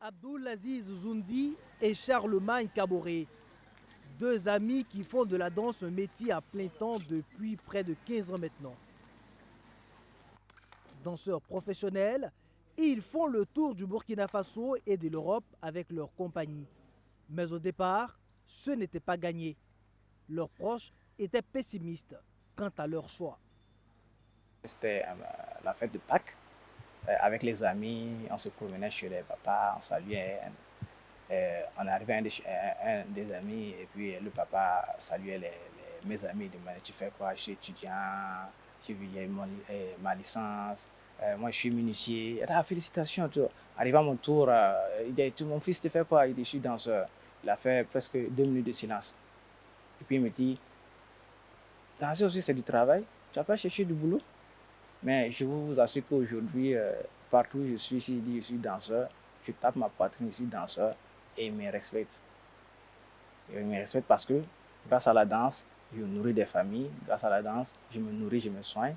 Abdoulaziz Zoundi et Charlemagne Kaboré, deux amis qui font de la danse un métier à plein temps depuis près de 15 ans maintenant. Danseurs professionnels, ils font le tour du Burkina Faso et de l'Europe avec leur compagnie. Mais au départ, ce n'était pas gagné. Leurs proches étaient pessimistes quant à leur choix. C'était la fête de Pâques. Avec les amis, on se promenait chez les papas, on saluait. On arrivait à un des amis et puis le papa saluait mes amis. Il demandait: tu fais quoi? Je suis étudiant, j'ai vu ma licence, moi je suis menuisier. Ah, félicitations. Tout. Arrivé à mon tour, il dit: mon fils, tu fais quoi? Il dit: je suis danseur. Il a fait presque 2 minutes de silence. Et puis il me dit: danser aussi c'est du travail, tu n'as pas cherché du boulot? Mais je vous assure qu'aujourd'hui, partout où je suis, ici, je suis danseur, je tape ma poitrine, je suis danseur et ils me respectent. Ils me respectent parce que grâce à la danse, je nourris des familles, grâce à la danse, je me nourris, je me soigne.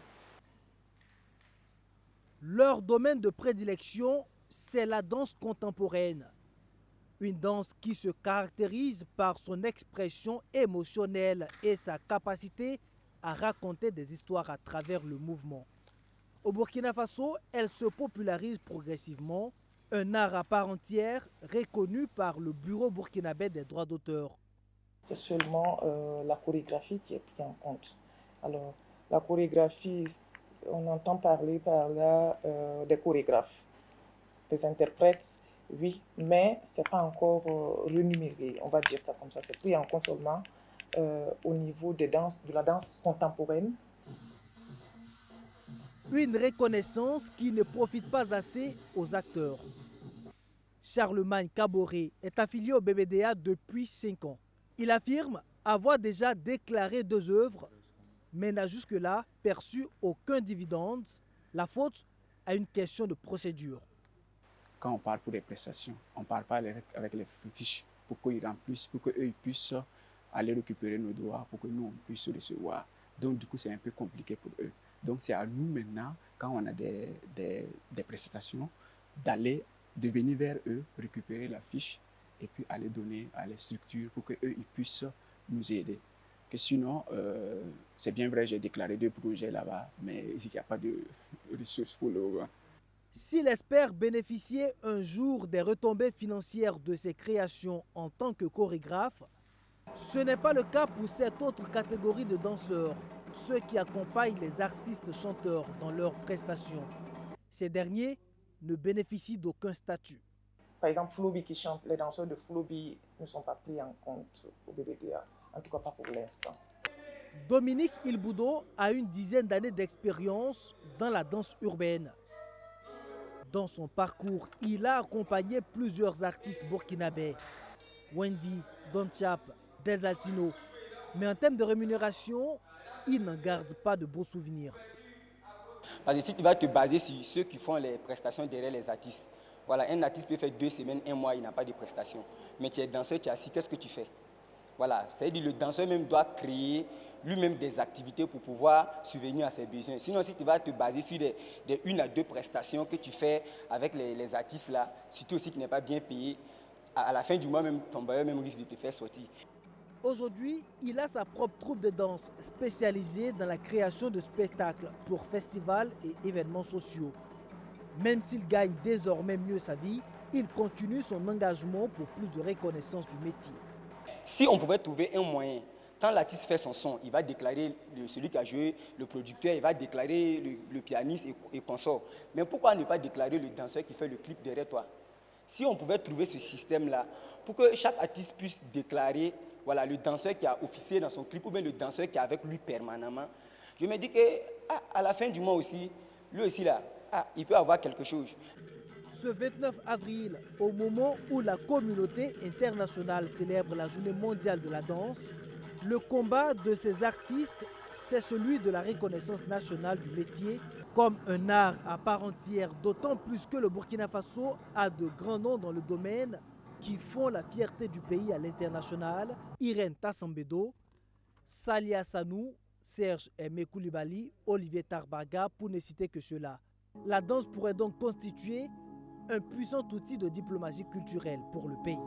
Leur domaine de prédilection, c'est la danse contemporaine. Une danse qui se caractérise par son expression émotionnelle et sa capacité à raconter des histoires à travers le mouvement. Au Burkina Faso, elle se popularise progressivement, un art à part entière reconnu par le Bureau burkinabé des droits d'auteur. C'est seulement la chorégraphie qui est prise en compte. Alors, la chorégraphie, on entend parler par là des chorégraphes, des interprètes, oui, mais ce n'est pas encore renuméré, on va dire ça comme ça. C'est pris en compte seulement au niveau de la danse contemporaine. Une reconnaissance qui ne profite pas assez aux acteurs. Charlemagne Kaboré est affilié au BBDA depuis 5 ans. Il affirme avoir déjà déclaré 2 œuvres, mais n'a jusque-là perçu aucun dividende. La faute à une question de procédure. Quand on parle pour des prestations, on ne parle pas avec les fiches pour qu'ils remplissent, pour qu'eux puissent aller récupérer nos droits, pour que nous on puisse recevoir. Donc du coup, c'est un peu compliqué pour eux. Donc c'est à nous maintenant, quand on a des prestations, de venir vers eux, récupérer la fiche et puis aller donner à les structures pour qu'eux ils puissent nous aider. Que sinon, c'est bien vrai, j'ai déclaré 2 projets là-bas, mais il n'y a pas de ressources pour le moment. S'il espère bénéficier un jour des retombées financières de ses créations en tant que chorégraphe, ce n'est pas le cas pour cette autre catégorie de danseurs, ceux qui accompagnent les artistes chanteurs dans leurs prestations. Ces derniers ne bénéficient d'aucun statut. Par exemple, Flobi qui chante, les danseurs de Flobi ne sont pas pris en compte au BBDA, en tout cas pas pour l'instant. Dominique Ilboudo a une dizaine d'années d'expérience dans la danse urbaine. Dans son parcours, il a accompagné plusieurs artistes burkinabés, Wendy, Don Chap, Desaltino. Mais en termes de rémunération, il n'en garde pas de beaux souvenirs. Parce que si tu vas te baser sur ceux qui font les prestations derrière les artistes, voilà, un artiste peut faire 2 semaines, 1 mois, il n'a pas de prestations. Mais tu es danseur, tu es assis, qu'est-ce que tu fais? Voilà, c'est-à-dire le danseur même doit créer lui-même des activités pour pouvoir subvenir à ses besoins. Sinon, si tu vas te baser sur des 1 à 2 prestations que tu fais avec les artistes là, surtout aussi qui n'est pas bien payé, à la fin du mois, même ton bailleur même risque de te faire sortir. Aujourd'hui, il a sa propre troupe de danse spécialisée dans la création de spectacles pour festivals et événements sociaux. Même s'il gagne désormais mieux sa vie, il continue son engagement pour plus de reconnaissance du métier. Si on pouvait trouver un moyen, quand l'artiste fait son son, il va déclarer celui qui a joué, le producteur, il va déclarer le pianiste et consort. Mais pourquoi ne pas déclarer le danseur qui fait le clip derrière toi? Si on pouvait trouver ce système-là, pour que chaque artiste puisse déclarer voilà, le danseur qui a officié dans son clip ou bien le danseur qui est avec lui permanemment, je me dis qu'à la fin du mois aussi, lui aussi là, il peut avoir quelque chose. Ce 29 avril, au moment où la communauté internationale célèbre la Journée mondiale de la danse, le combat de ces artistes, c'est celui de la reconnaissance nationale du métier comme un art à part entière, d'autant plus que le Burkina Faso a de grands noms dans le domaine qui font la fierté du pays à l'international. Irène Tassambedo, Salia Sanou, Serge Aimé Koulibaly, Olivier Tarbaga, pour ne citer que ceux-là. La danse pourrait donc constituer un puissant outil de diplomatie culturelle pour le pays.